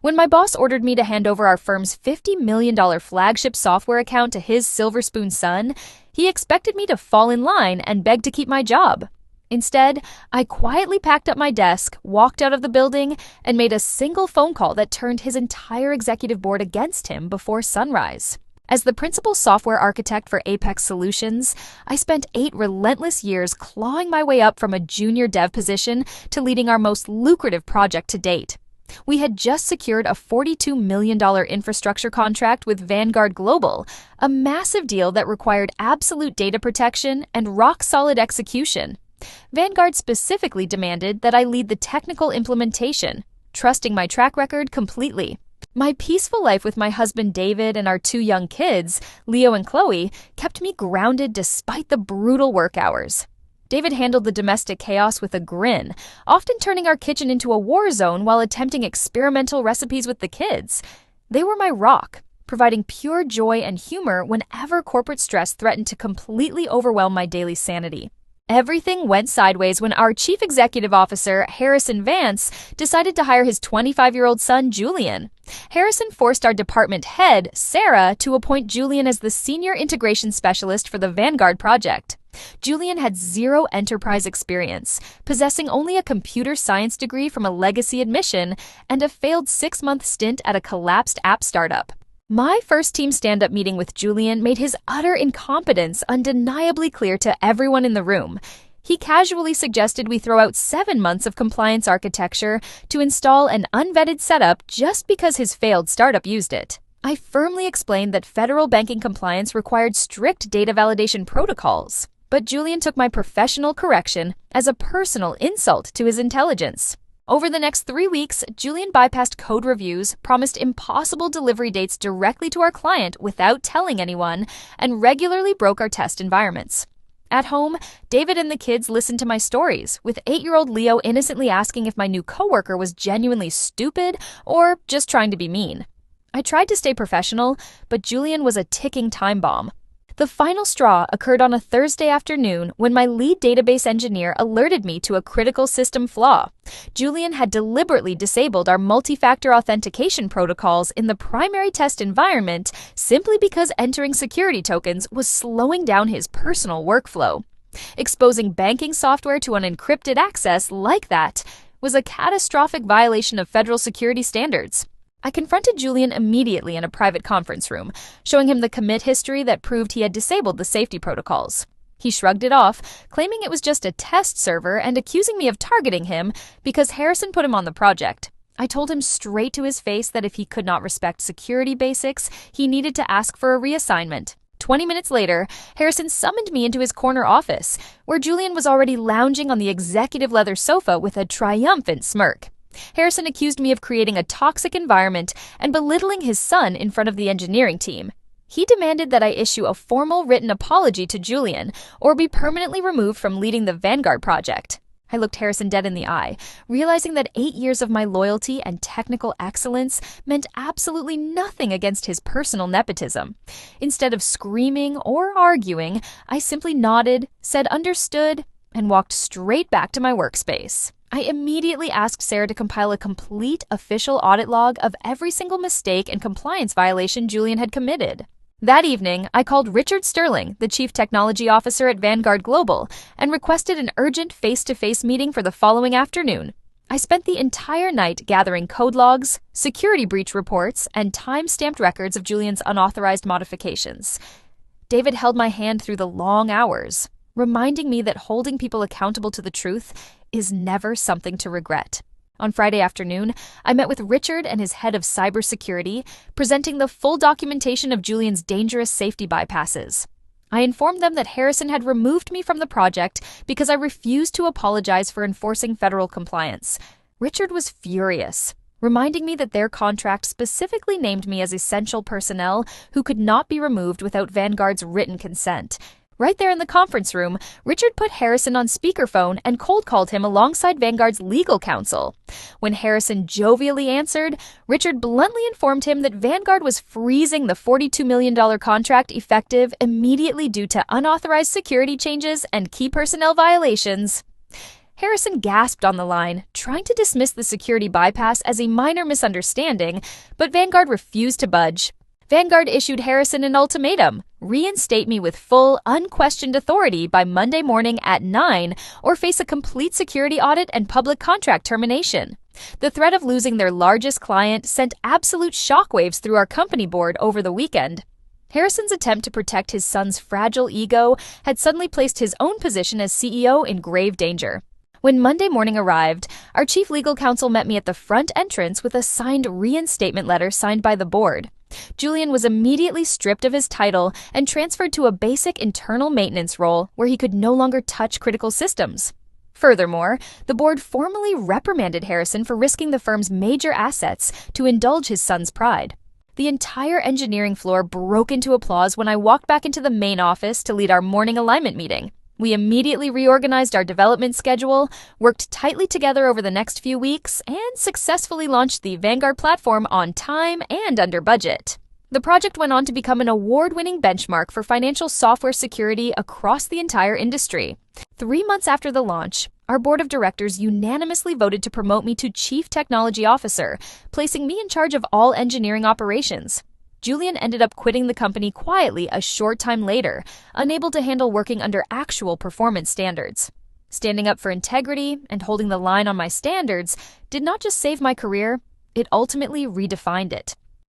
When my boss ordered me to hand over our firm's $50 million flagship software account to his silver spoon son, he expected me to fall in line and beg to keep my job. Instead, I quietly packed up my desk, walked out of the building, and made a single phone call that turned his entire executive board against him before sunrise. As the principal software architect for Apex Solutions, I spent 8 relentless years clawing my way up from a junior dev position to leading our most lucrative project to date. We had just secured a $42 million infrastructure contract with Vanguard Global, a massive deal that required absolute data protection and rock-solid execution. Vanguard specifically demanded that I lead the technical implementation, trusting my track record completely. My peaceful life with my husband David and our 2 young kids, Leo and Chloe, kept me grounded despite the brutal work hours. David handled the domestic chaos with a grin, often turning our kitchen into a war zone while attempting experimental recipes with the kids. They were my rock, providing pure joy and humor whenever corporate stress threatened to completely overwhelm my daily sanity. Everything went sideways when our chief executive officer, Harrison Vance, decided to hire his 25-year-old son, Julian. Harrison forced our department head, Sarah, to appoint Julian as the senior integration specialist for the Vanguard project. Julian had 0 enterprise experience, possessing only a computer science degree from a legacy admission and a failed 6-month stint at a collapsed app startup. My first team stand-up meeting with Julian made his utter incompetence undeniably clear to everyone in the room. He casually suggested we throw out 7 months of compliance architecture to install an unvetted setup just because his failed startup used it. I firmly explained that federal banking compliance required strict data validation protocols, but Julian took my professional correction as a personal insult to his intelligence. Over the next 3 weeks, Julian bypassed code reviews, promised impossible delivery dates directly to our client without telling anyone, and regularly broke our test environments. At home, David and the kids listened to my stories, with 8-year-old Leo innocently asking if my new coworker was genuinely stupid or just trying to be mean. I tried to stay professional, but Julian was a ticking time bomb. The final straw occurred on a Thursday afternoon when my lead database engineer alerted me to a critical system flaw. Julian had deliberately disabled our multi-factor authentication protocols in the primary test environment simply because entering security tokens was slowing down his personal workflow. Exposing banking software to unencrypted access like that was a catastrophic violation of federal security standards. I confronted Julian immediately in a private conference room, showing him the commit history that proved he had disabled the safety protocols. He shrugged it off, claiming it was just a test server and accusing me of targeting him because Harrison put him on the project. I told him straight to his face that if he could not respect security basics, he needed to ask for a reassignment. 20 minutes later, Harrison summoned me into his corner office, where Julian was already lounging on the executive leather sofa with a triumphant smirk. Harrison accused me of creating a toxic environment and belittling his son in front of the engineering team. He demanded that I issue a formal written apology to Julian or be permanently removed from leading the Vanguard project. I looked Harrison dead in the eye, realizing that 8 years of my loyalty and technical excellence meant absolutely nothing against his personal nepotism. Instead of screaming or arguing, I simply nodded, said understood, and walked straight back to my workspace. I immediately asked Sarah to compile a complete official audit log of every single mistake and compliance violation Julian had committed. That evening, I called Richard Sterling, the Chief Technology Officer at Vanguard Global, and requested an urgent face-to-face meeting for the following afternoon. I spent the entire night gathering code logs, security breach reports, and time-stamped records of Julian's unauthorized modifications. David held my hand through the long hours, reminding me that holding people accountable to the truth is never something to regret. On Friday afternoon, I met with Richard and his head of cybersecurity, presenting the full documentation of Julian's dangerous safety bypasses. I informed them that Harrison had removed me from the project because I refused to apologize for enforcing federal compliance. Richard was furious, reminding me that their contract specifically named me as essential personnel who could not be removed without Vanguard's written consent. Right there in the conference room, Richard put Harrison on speakerphone and cold called him alongside Vanguard's legal counsel. When Harrison jovially answered, Richard bluntly informed him that Vanguard was freezing the $42 million contract effective immediately due to unauthorized security changes and key personnel violations. Harrison gasped on the line, trying to dismiss the security bypass as a minor misunderstanding, but Vanguard refused to budge. Vanguard issued Harrison an ultimatum: reinstate me with full, unquestioned authority by Monday morning at 9 or face a complete security audit and public contract termination. The threat of losing their largest client sent absolute shockwaves through our company board over the weekend. Harrison's attempt to protect his son's fragile ego had suddenly placed his own position as CEO in grave danger. When Monday morning arrived, our chief legal counsel met me at the front entrance with a signed reinstatement letter signed by the board. Julian was immediately stripped of his title and transferred to a basic internal maintenance role where he could no longer touch critical systems. Furthermore, the board formally reprimanded Harrison for risking the firm's major assets to indulge his son's pride. The entire engineering floor broke into applause when I walked back into the main office to lead our morning alignment meeting. We immediately reorganized our development schedule, worked tightly together over the next few weeks, and successfully launched the Vanguard platform on time and under budget. The project went on to become an award-winning benchmark for financial software security across the entire industry. 3 months after the launch, our board of directors unanimously voted to promote me to Chief Technology Officer, placing me in charge of all engineering operations. Julian ended up quitting the company quietly a short time later, unable to handle working under actual performance standards. Standing up for integrity and holding the line on my standards did not just save my career, it ultimately redefined it.